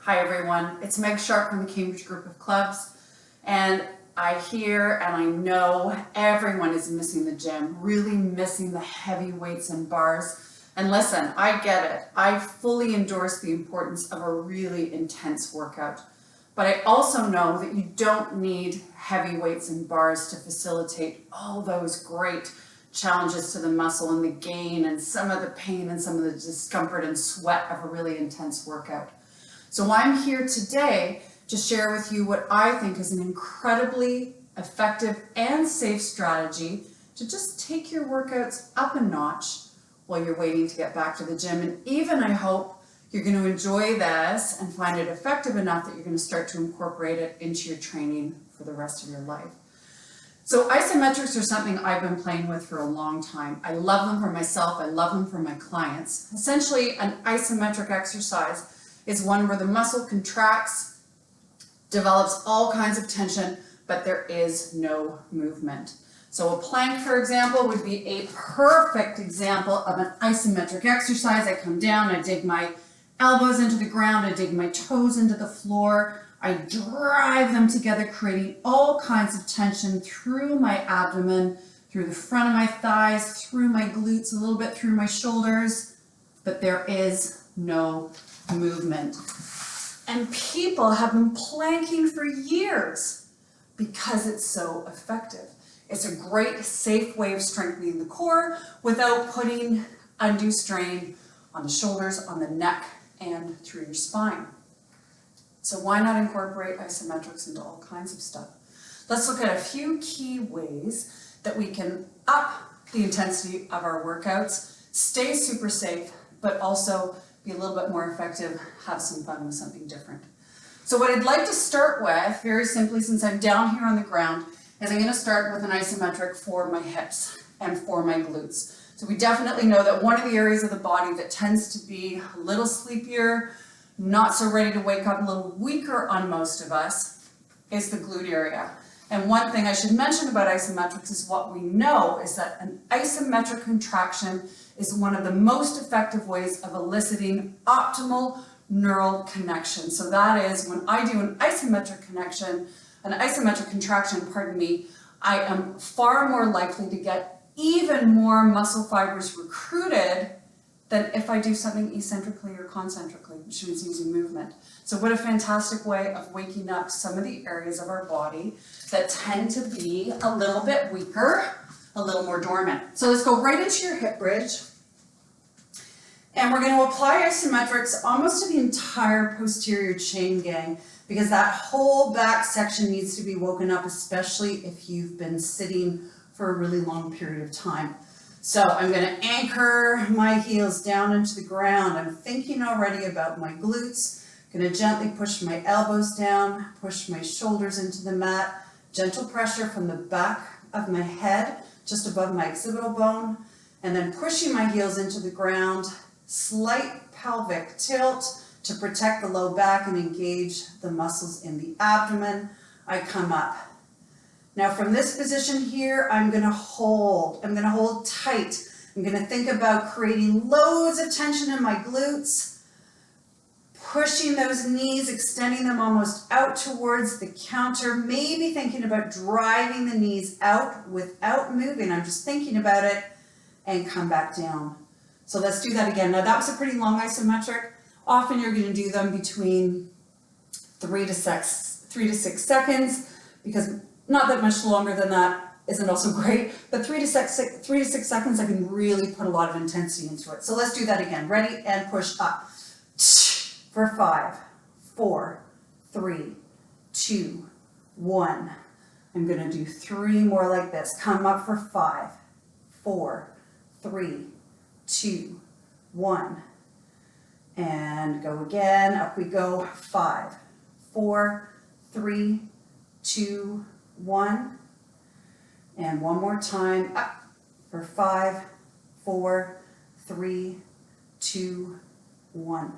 Hi everyone, it's Meg Sharp from the Cambridge Group of Clubs, and I hear and I know everyone is missing the gym, really missing the heavy weights and bars. And listen, I get it. I fully endorse the importance of a really intense workout. But I also know that you don't need heavy weights and bars to facilitate all those great challenges to the muscle and the gain and some of the pain and some of the discomfort and sweat of a really intense workout. So I'm here today to share with you what I think is an incredibly effective and safe strategy to just take your workouts up a notch while you're waiting to get back to the gym. And even I hope you're going to enjoy this and find it effective enough that you're going to start to incorporate it into your training for the rest of your life. So isometrics are something I've been playing with for a long time. I love them for myself. I love them for my clients. Essentially, an isometric exercise is one where the muscle contracts, develops all kinds of tension, but there is no movement. So a plank, for example, would be a perfect example of an isometric exercise. I come down, I dig my elbows into the ground, I dig my toes into the floor, I drive them together, creating all kinds of tension through my abdomen, through the front of my thighs, through my glutes, a little bit through my shoulders, but there is no movement. And people have been planking for years because it's so effective. It's a great, safe way of strengthening the core without putting undue strain on the shoulders, on the neck, and through your spine. So why not incorporate isometrics into all kinds of stuff? Let's look at a few key ways that we can up the intensity of our workouts, stay super safe, but also be a little bit more effective, have some fun with something different. So what I'd like to start with, very simply, since I'm down here on the ground, is I'm going to start with an isometric for my hips and for my glutes. So we definitely know that one of the areas of the body that tends to be a little sleepier, not so ready to wake up, a little weaker on most of us, is the glute area. And one thing I should mention about isometrics is what we know is that an isometric contraction is one of the most effective ways of eliciting optimal neural connection. So that is, when I do an isometric contraction, pardon me, I am far more likely to get even more muscle fibers recruited than if I do something eccentrically or concentrically, which means using movement. So what a fantastic way of waking up some of the areas of our body that tend to be a little bit weaker, a little more dormant. So let's go right into your hip bridge. And we're going to apply isometrics almost to the entire posterior chain gang, because that whole back section needs to be woken up, especially if you've been sitting for a really long period of time. So I'm going to anchor my heels down into the ground. I'm thinking already about my glutes. I'm going to gently push my elbows down, push my shoulders into the mat, gentle pressure from the back of my head, just above my occipital bone, and then pushing my heels into the ground, slight pelvic tilt to protect the low back and engage the muscles in the abdomen. I come up. Now from this position here, I'm going to hold. I'm going to hold tight. I'm going to think about creating loads of tension in my glutes, pushing those knees, extending them almost out towards the counter, maybe thinking about driving the knees out without moving. I'm just thinking about it, and come back down. So let's do that again. Now that was a pretty long isometric. Often you're going to do them between 3 to 6 seconds, because not that much longer than that isn't also great, but 3 to 6 seconds I can really put a lot of intensity into it. So let's do that again. Ready? And push up. For 5, 4, 3, 2, 1. I'm going to do 3 more like this. Come up for 5, 4, 3, 2, 1. And go again. Up we go. 5, 4, 3, 2, 1. And one more time. Up for 5, 4, 3, 2, 1.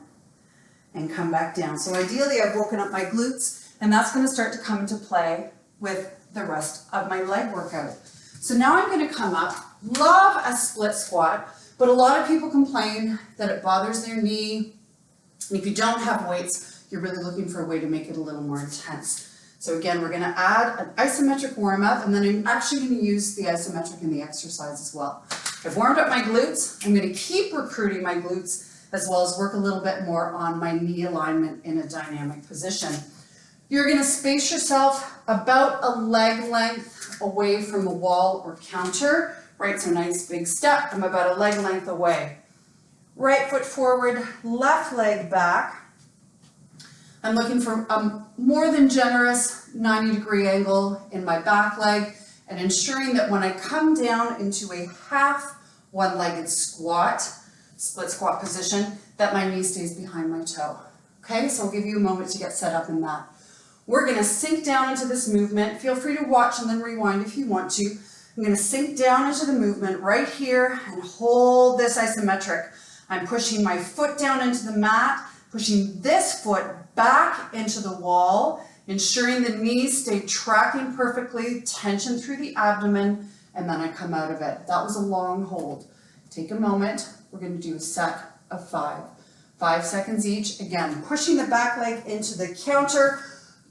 And come back down. So ideally I've woken up my glutes, and that's going to start to come into play with the rest of my leg workout. So now I'm going to come up. Love a split squat, but a lot of people complain that it bothers their knee. And if you don't have weights, you're really looking for a way to make it a little more intense. So again, we're gonna add an isometric warm-up, and then I'm actually gonna use the isometric in the exercise as well. I've warmed up my glutes. I'm gonna keep recruiting my glutes as well as work a little bit more on my knee alignment in a dynamic position. You're gonna space yourself about a leg length away from the wall or counter, right? So nice big step. I'm about a leg length away. Right foot forward, left leg back. I'm looking for a more than generous 90-degree angle in my back leg and ensuring that when I come down into a half one-legged squat, split squat position, that my knee stays behind my toe. Okay, so I'll give you a moment to get set up in that. We're gonna sink down into this movement. Feel free to watch and then rewind if you want to. I'm gonna sink down into the movement right here and hold this isometric. I'm pushing my foot down into the mat, pushing this foot back into the wall, ensuring the knees stay tracking perfectly, tension through the abdomen, and then I come out of it. That was a long hold. Take a moment. We're going to do a set of 5. 5 seconds each. Again, pushing the back leg into the counter,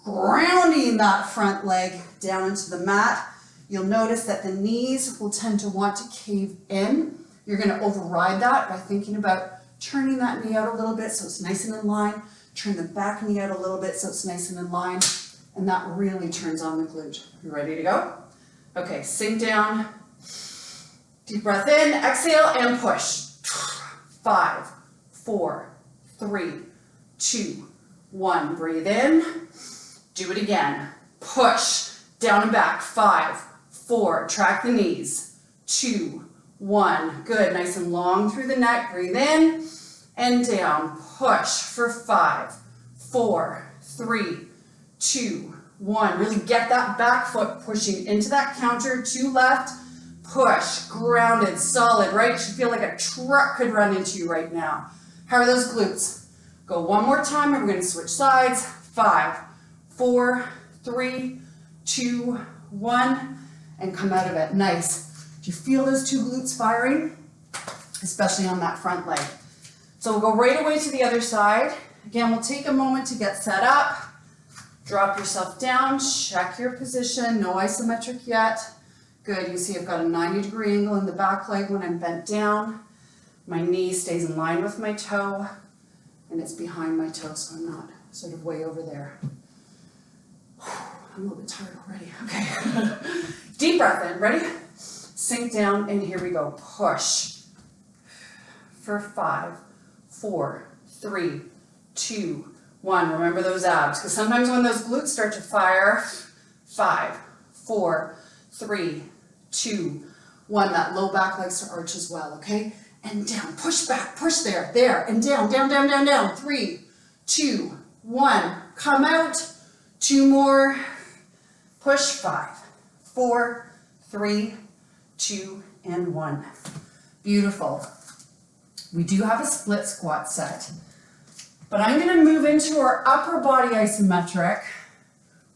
grounding that front leg down into the mat. You'll notice that the knees will tend to want to cave in. You're going to override that by thinking about turning that knee out a little bit so it's nice and in line. Turn the back knee out a little bit so it's nice and in line. And that really turns on the glute. You ready to go? Okay, sink down. Deep breath in, exhale, and push. 5, 4, 3, 2, 1. Breathe in. Do it again. Push. Down and back. 5, 4. Track the knees. 2, 1. Good. Nice and long through the neck. Breathe in and down. Push for 5, 4, 3, 2, 1. Really get that back foot pushing into that counter. 2 left. Push. Grounded. Solid. Right? You should feel like a truck could run into you right now. How are those glutes? Go one more time and we're going to switch sides. 5, 4, 3, 2, 1. And come out of it. Nice. Do you feel those 2 glutes firing? Especially on that front leg. So we'll go right away to the other side. Again, we'll take a moment to get set up. Drop yourself down, check your position, no isometric yet. Good, you see I've got a 90-degree angle in the back leg when I'm bent down. My knee stays in line with my toe, and it's behind my toe, so I'm not sort of way over there. I'm a little bit tired already, okay. Deep breath in, ready? Sink down, and here we go, push. For 5, 4, 3, 2, 1. Remember those abs, because sometimes when those glutes start to fire, 5, 4, 3, 2, 1. That low back likes to arch as well, okay? And down, push back, push there, and down, down, down, down, down. 3, 2, 1. Come out. 2 more. Push. 5, 4, 3, 2, and 1. Beautiful. We do have a split squat set, but I'm going to move into our upper body isometric.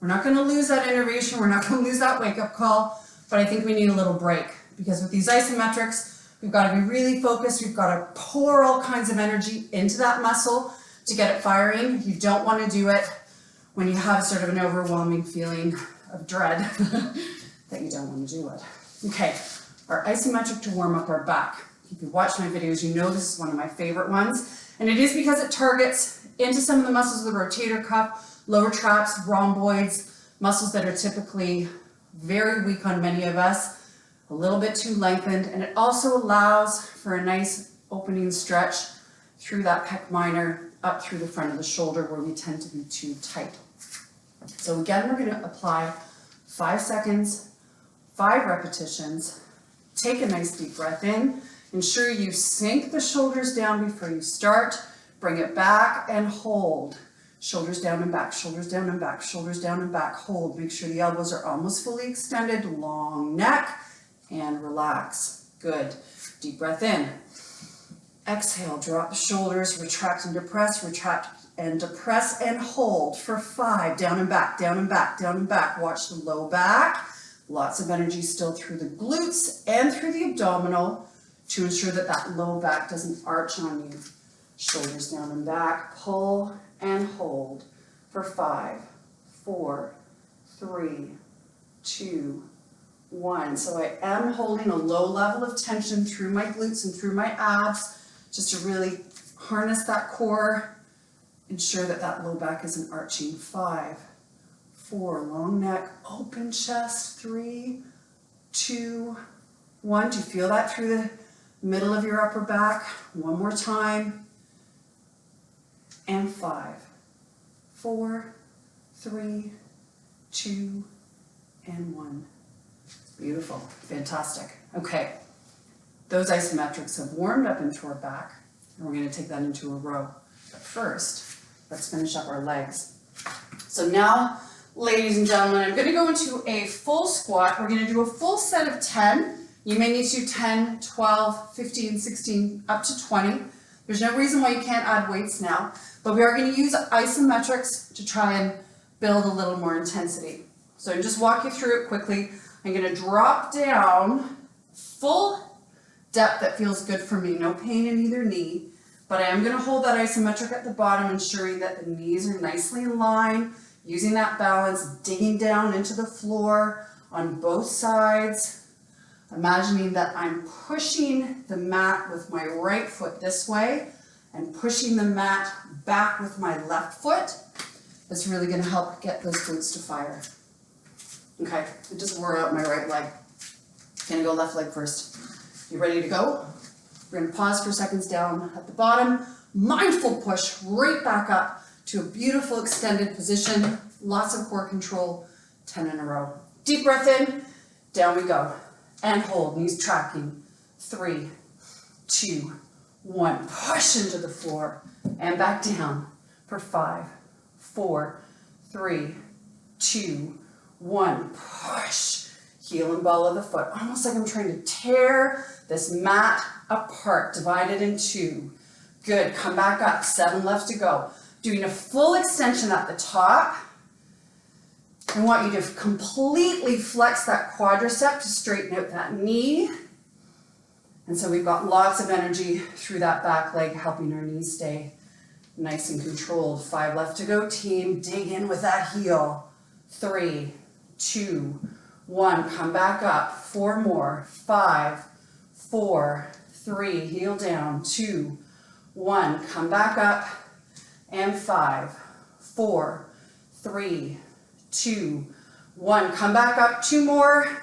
We're not going to lose that innervation. We're not going to lose that wake-up call, but I think we need a little break because with these isometrics, we've got to be really focused. We've got to pour all kinds of energy into that muscle to get it firing. You don't want to do it when you have sort of an overwhelming feeling of dread that you don't want to do it. Okay, our isometric to warm up our back. If you watch my videos, you know this is one of my favorite ones. And it is because it targets into some of the muscles of the rotator cuff, lower traps, rhomboids, muscles that are typically very weak on many of us, a little bit too lengthened. And it also allows for a nice opening stretch through that pec minor up through the front of the shoulder where we tend to be too tight. So again, we're going to apply 5 seconds, 5 repetitions. Take a nice deep breath in. Ensure you sink the shoulders down before you start. Bring it back and hold. Shoulders down and back, shoulders down and back, shoulders down and back. Hold. Make sure the elbows are almost fully extended. Long neck and relax. Good. Deep breath in. Exhale. Drop the shoulders. Retract and depress. Retract and depress and hold for 5. Down and back, down and back, down and back. Watch the low back. Lots of energy still through the glutes and through the abdominal to ensure that that low back doesn't arch on you. Shoulders down and back, pull and hold for 5, 4, 3, 2, 1. So I am holding a low level of tension through my glutes and through my abs, just to really harness that core, ensure that that low back isn't arching. 5, 4, long neck, open chest, 3, 2, 1. Do you feel that through the middle of your upper back? One more time. And 5, 4, 3, 2, and 1. Beautiful, fantastic. Okay, those isometrics have warmed up into our back, and we're going to take that into a row. But first, let's finish up our legs. So now, ladies and gentlemen, I'm going to go into a full squat. We're going to do a full set of 10. You may need to do 10, 12, 15, 16, up to 20. There's no reason why you can't add weights now, but we are going to use isometrics to try and build a little more intensity. So I'll just walk you through it quickly. I'm going to drop down full depth that feels good for me, no pain in either knee, but I am going to hold that isometric at the bottom, ensuring that the knees are nicely in line, using that balance, digging down into the floor on both sides. Imagining that I'm pushing the mat with my right foot this way and pushing the mat back with my left foot. That's really going to help get those glutes to fire. Okay, I just wore out my right leg. Gonna go left leg first. You ready to go? We're going to pause for seconds down at the bottom. Mindful push right back up to a beautiful extended position. Lots of core control. 10 in a row. Deep breath in. Down we go. And hold, knees tracking. 3, 2, 1. Push into the floor and back down for 5, 4, 3, 2, 1. Push. Heel and ball of the foot. Almost like I'm trying to tear this mat apart. Divide it in 2. Good. Come back up. 7 left to go. Doing a full extension at the top. I want you to completely flex that quadricep to straighten out that knee. And so we've got lots of energy through that back leg, helping our knees stay nice and controlled. 5 left to go, team. Dig in with that heel. 3, 2, 1. Come back up. 4 more. 5, 4, 3. Heel down. 2, 1. Come back up. And 5, 4, 3, 2, 1. Come back up. 2 more.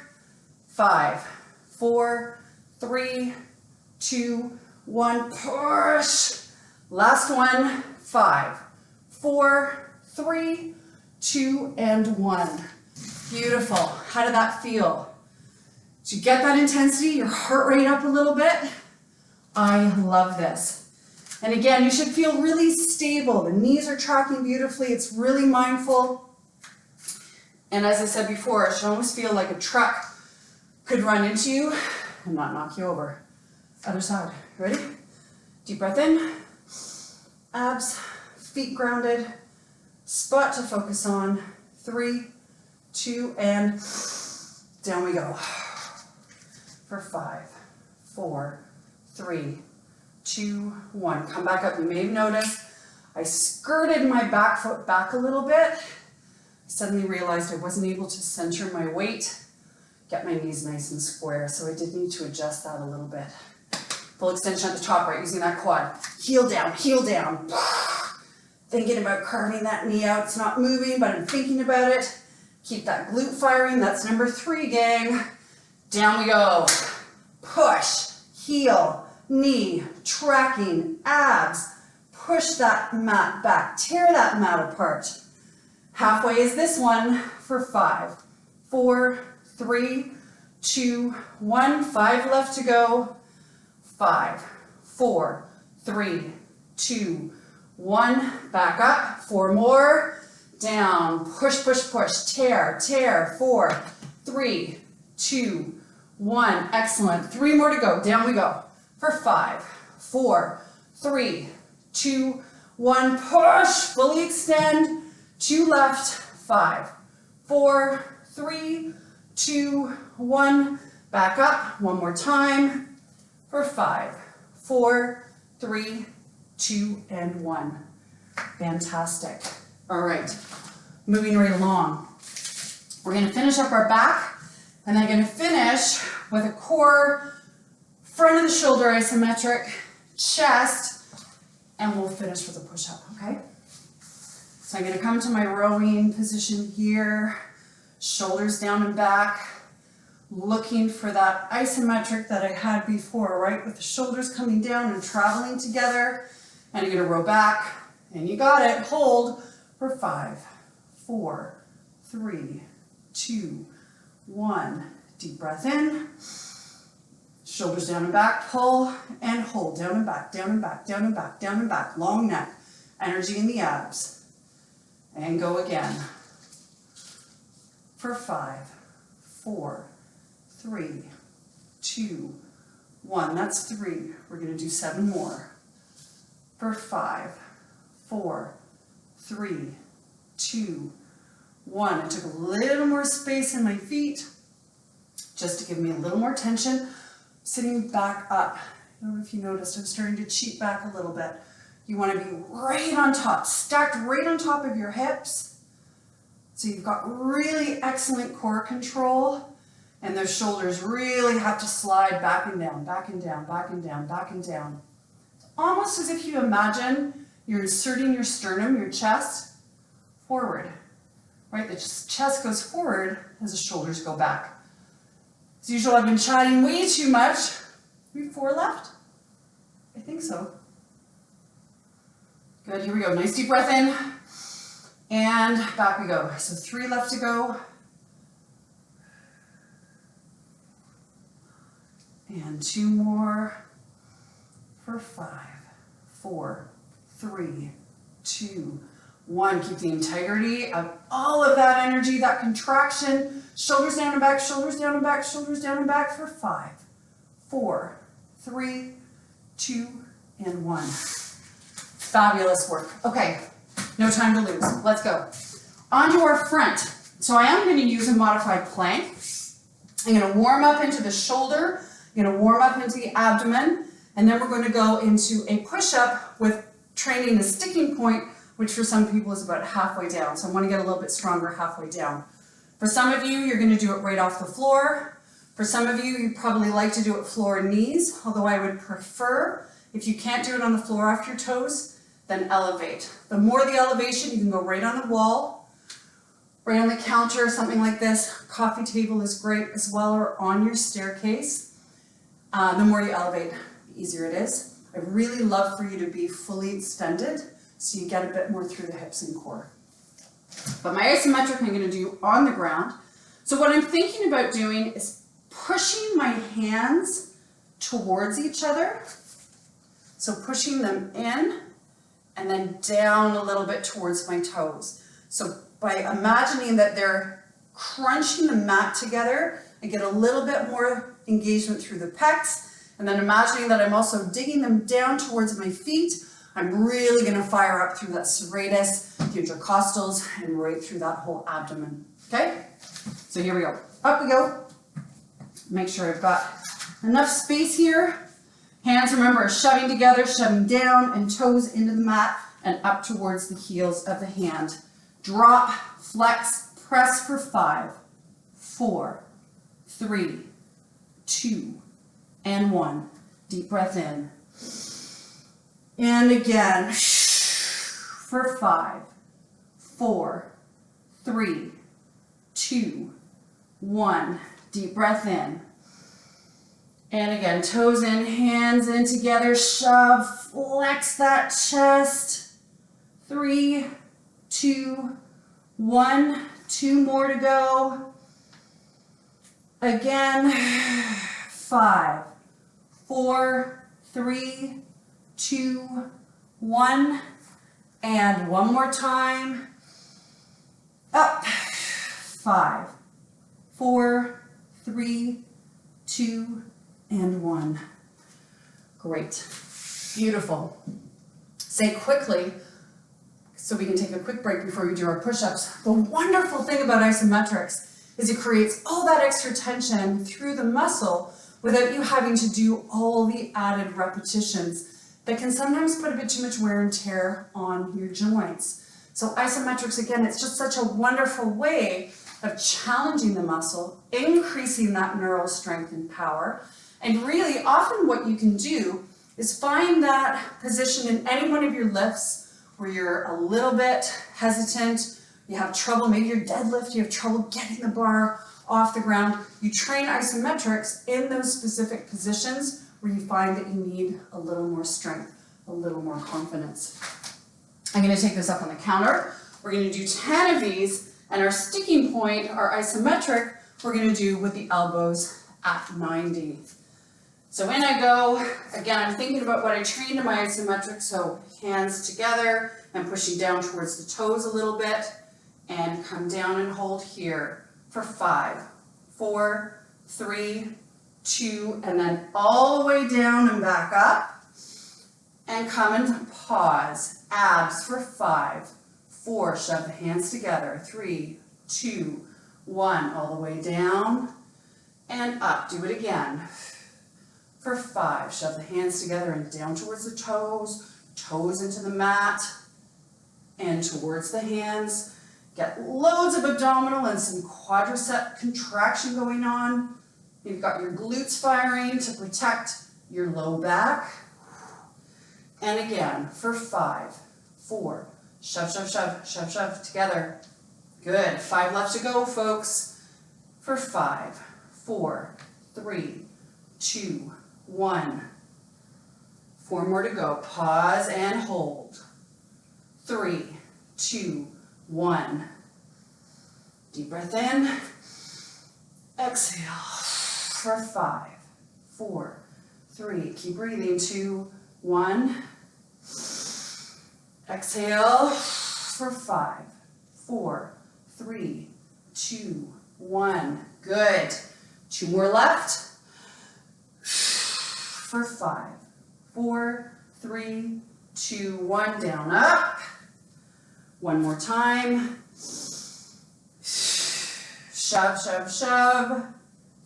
5, 4, 3, 2, 1. Push. Last one. 5, 4, 3, 2, and 1. Beautiful. How did that feel? Did you get that intensity? Your heart rate up a little bit? I love this. And again, you should feel really stable. The knees are tracking beautifully. It's really mindful. And as I said before, it should almost feel like a truck could run into you and not knock you over. Other side. Ready? Deep breath in. Abs, feet grounded. Spot to focus on. 3, 2, and down we go. For 5, 4, 3, 2, 1. Come back up. You may have noticed I skirted my back foot back a little bit. I suddenly realized I wasn't able to center my weight, get my knees nice and square, so I did need to adjust that a little bit. Full extension at the top, right, using that quad. Heel down, heel down. Thinking about carving that knee out. It's not moving, but I'm thinking about it. Keep that glute firing. That's number 3, gang. Down we go. Push, heel, knee, tracking, abs. Push that mat back. Tear that mat apart. Halfway is this one for 5, 4, 3, 2, 1. 5 left to go. 5, 4, 3, 2, 1. Back up. 4 more. Down. Push, push, push. Tear, tear. 4, 3, 2, 1. Excellent. 3 more to go. Down we go. For 5, 4, 3, 2, 1. Push. Fully extend. 2 left. 5, 4, 3, 2, 1. Back up. 1 more time. For 5, 4, 3, 2, and 1. Fantastic. All right, moving right along. We're going to finish up our back, and I'm going to finish with a core, front of the shoulder isometric, chest, and we'll finish with a push-up, okay? So I'm going to come to my rowing position here, shoulders down and back, looking for that isometric that I had before, right? With the shoulders coming down and traveling together. And you're going to row back, and you got it. Hold for 5, 4, 3, 2, 1. Deep breath in. Shoulders down and back, pull and hold. Down and back, down and back, down and back, down and back. Long neck, energy in the abs. And go again. For 5, 4, 3, 2, 1. That's 3. We're going to do 7 more. For 5, 4, 3, 2, 1. I took a little more space in my feet just to give me a little more tension. Sitting back up. I don't know if you noticed, I'm starting to cheat back a little bit. You want to be right on top, stacked right on top of your hips. So you've got really excellent core control, and those shoulders really have to slide back and down, back and down, back and down, back and down. It's almost as if you imagine you're inserting your sternum, your chest, forward. Right, the chest goes forward as the shoulders go back. As usual, I've been chatting way too much. We have 4 left? I think so. Good, here we go. Nice deep breath in. And back we go. So 3 left to go. And 2 more. For 5, 4, 3, 2, 1. Keep the integrity of all of that energy, that contraction. Shoulders down and back, shoulders down and back, shoulders down and back for 5, 4, 3, 2, and 1. Fabulous work. Okay, no time to lose. Let's go. Onto our front. So I am going to use a modified plank. I'm going to warm up into the shoulder. I'm going to warm up into the abdomen. And then we're going to go into a push-up with training the sticking point, which for some people is about halfway down. So I want to get a little bit stronger halfway down. For some of you, you're going to do it right off the floor. For some of you, you'd probably like to do it floor and knees, although I would prefer, if you can't do it on the floor off your toes, then elevate. The more the elevation, you can go right on the wall, right on the counter, something like this. Coffee table is great as well, or on your staircase. The more you elevate, the easier it is. I really love for you to be fully extended so you get a bit more through the hips and core. But my isometric I'm going to do on the ground. So what I'm thinking about doing is pushing my hands towards each other. So pushing them in and then down a little bit towards my toes. So by imagining that they're crunching the mat together, I get a little bit more engagement through the pecs. And then imagining that I'm also digging them down towards my feet, I'm really going to fire up through that serratus, the intercostals, and right through that whole abdomen. Okay? So here we go. Up we go. Make sure I've got enough space here. Hands, remember, are shoving together, shoving down, and toes into the mat and up towards the heels of the hand. Drop, flex, press for 5, 4, 3, 2, and 1. Deep breath in. And again, for 5, 4, 3, 2, 1. Deep breath in. And again, toes in, hands in together, shove, flex that chest. 3, 2, 1. 2 more to go. Again, 5, 4, 3, 2, 1. And one more time. Up. 5, 4, 3, 2, and 1. Great. Beautiful. Say quickly, so we can take a quick break before we do our push-ups. The wonderful thing about isometrics is it creates all that extra tension through the muscle without you having to do all the added repetitions. that can sometimes put a bit too much wear and tear on your joints. So isometrics, again, it's just such a wonderful way of challenging the muscle, increasing that neural strength and power. And really, often what you can do is find that position in any one of your lifts where you're a little bit hesitant, you have trouble, maybe your deadlift, you have trouble getting the bar off the ground. You train isometrics in those specific positions where you find that you need a little more strength, a little more confidence. I'm going to take this up on the counter. We're going to do 10 of these, and our sticking point, our isometric, we're going to do with the elbows at 90. So in I go. Again, I'm thinking about what I trained in my isometric, so hands together and pushing down towards the toes a little bit, and come down and hold here for 5, 4, 3, 2, and then all the way down and back up. And come and pause. Abs for 5, 4, shove the hands together. 3, 2, 1, all the way down and up. Do it again. For 5, shove the hands together and down towards the toes, toes into the mat and towards the hands. Get loads of abdominal and some quadricep contraction going on. You've got your glutes firing to protect your low back. And again, for 5, 4, shove, shove, shove, shove, shove together. Good. 5 left to go, folks. For 5, 4, 3, 2, 1. 4 more to go. Pause and hold. 3, 2, 1. Deep breath in. Exhale. For 5, 4, 3. Keep breathing. 2, 1. Exhale for 5, 4, 3, 2, 1. Good. 2 more left. For 5, 4, 3, 2, 1. Down, up. 1 more time. Shove, shove, shove.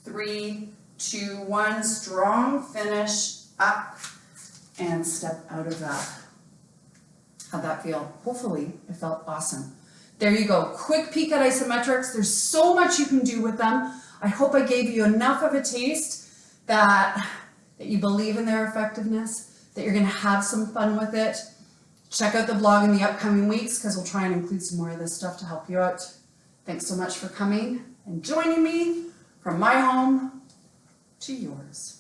3, 2, 1. Strong finish. Up and step out of that. How'd that feel? Hopefully it felt awesome. There you go. Quick peek at isometrics. There's so much you can do with them. I hope I gave you enough of a taste that you believe in their effectiveness, that you're going to have some fun with it. Check out the blog in the upcoming weeks because we'll try and include some more of this stuff to help you out. Thanks so much for coming and joining me from my home to yours.